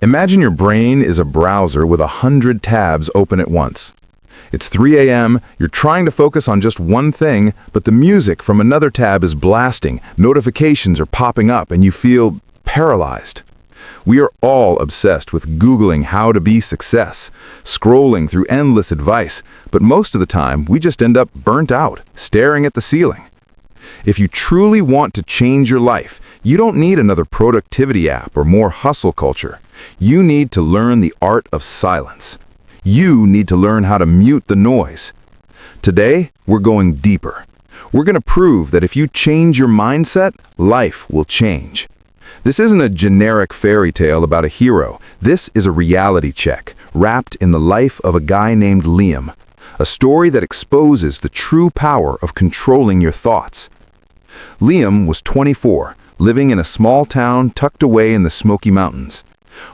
Imagine your brain is a browser with 100 tabs open at once. It's 3 a.m., you're trying to focus on just one thing, but the music from another tab is blasting, notifications are popping up, and you feel paralyzed. We are all obsessed with Googling how to be success, scrolling through endless advice, but most of the time we just end up burnt out, staring at the ceiling. If you truly want to change your life, you don't need another productivity app or more hustle culture. You need to learn the art of silence. You need to learn how to mute the noise. Today, we're going deeper. We're going to prove that if you change your mindset, life will change. This isn't a generic fairy tale about a hero. This is a reality check, wrapped in the life of a guy named Liam. A story that exposes the true power of controlling your thoughts. Liam was 24, living in a small town tucked away in the Smoky Mountains.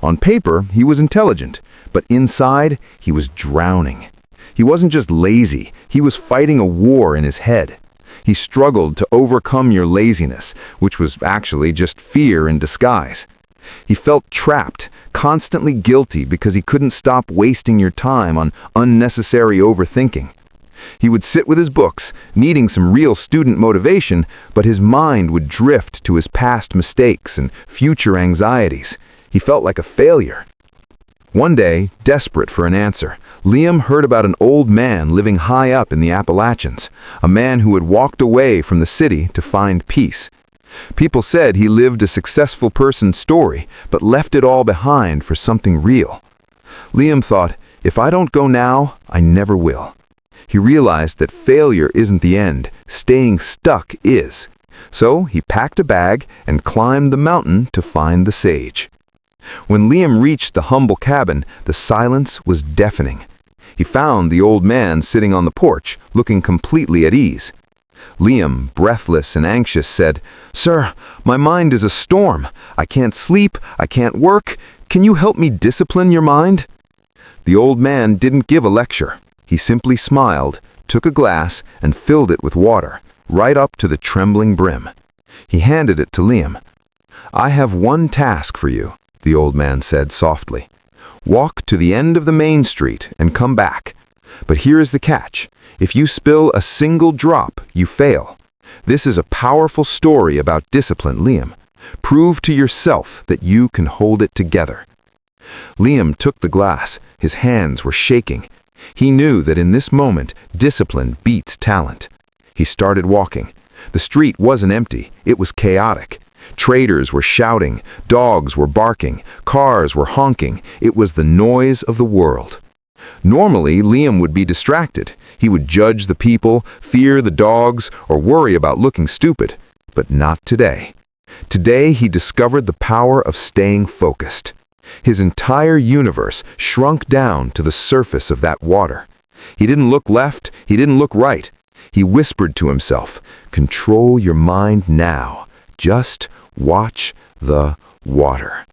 On paper, he was intelligent, but inside, he was drowning. He wasn't just lazy, he was fighting a war in his head. He struggled to overcome your laziness, which was actually just fear in disguise. He felt trapped, constantly guilty because he couldn't stop wasting your time on unnecessary overthinking. He would sit with his books, needing some real student motivation, but his mind would drift to his past mistakes and future anxieties. He felt like a failure. One day, desperate for an answer, Liam heard about an old man living high up in the Appalachians, a man who had walked away from the city to find peace. People said he lived a successful person's story, but left it all behind for something real. Liam thought, if I don't go now, I never will. He realized that failure isn't the end, staying stuck is. So he packed a bag and climbed the mountain to find the sage. When Liam reached the humble cabin, the silence was deafening. He found the old man sitting on the porch, looking completely at ease. Liam, breathless and anxious, said, "Sir, my mind is a storm. I can't sleep, I can't work. Can you help me discipline your mind?" The old man didn't give a lecture. He simply smiled, took a glass, and filled it with water, right up to the trembling brim. He handed it to Liam. "I have one task for you," the old man said softly. "Walk to the end of the main street and come back. But here is the catch. If you spill a single drop, you fail. This is a powerful story about discipline, Liam. Prove to yourself that you can hold it together." Liam took the glass. His hands were shaking. He knew that in this moment, discipline beats talent. He started walking. The street wasn't empty. It was chaotic. Traders were shouting, dogs were barking, cars were honking. It was the noise of the world. Normally, Liam would be distracted. He would judge the people, fear the dogs, or worry about looking stupid. But not today. Today, he discovered the power of staying focused. His entire universe shrunk down to the surface of that water. He didn't look left, he didn't look right. He whispered to himself, "Control your mind now. Just watch the water."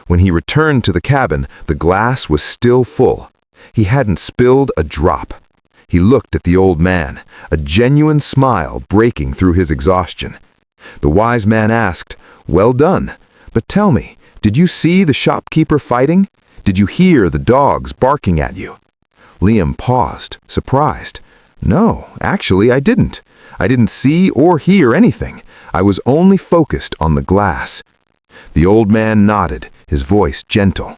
When he returned to the cabin, the glass was still full. He hadn't spilled a drop. He looked at the old man, a genuine smile breaking through his exhaustion. The wise man asked, "Well done. But tell me, did you see the shopkeeper fighting? Did you hear the dogs barking at you?" Liam paused, surprised. "No, actually I didn't. I didn't see or hear anything. I was only focused on the glass." The old man nodded, his voice gentle.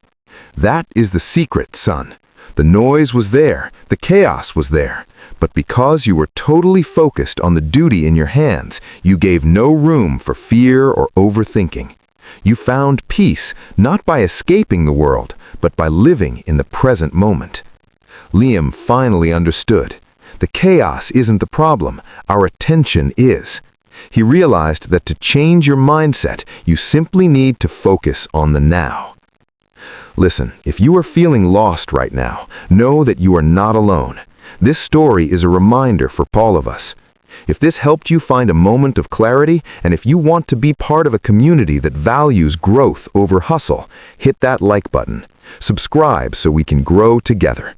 "That is the secret, son. The noise was there, the chaos was there, but because you were totally focused on the duty in your hands, you gave no room for fear or overthinking. You found peace not by escaping the world, but by living in the present moment." Liam finally understood. The chaos isn't the problem, our attention is. He realized that to change your mindset, you simply need to focus on the now. Listen, if you are feeling lost right now, know that you are not alone. This story is a reminder for all of us. If this helped you find a moment of clarity, and if you want to be part of a community that values growth over hustle, hit that like button. Subscribe so we can grow together.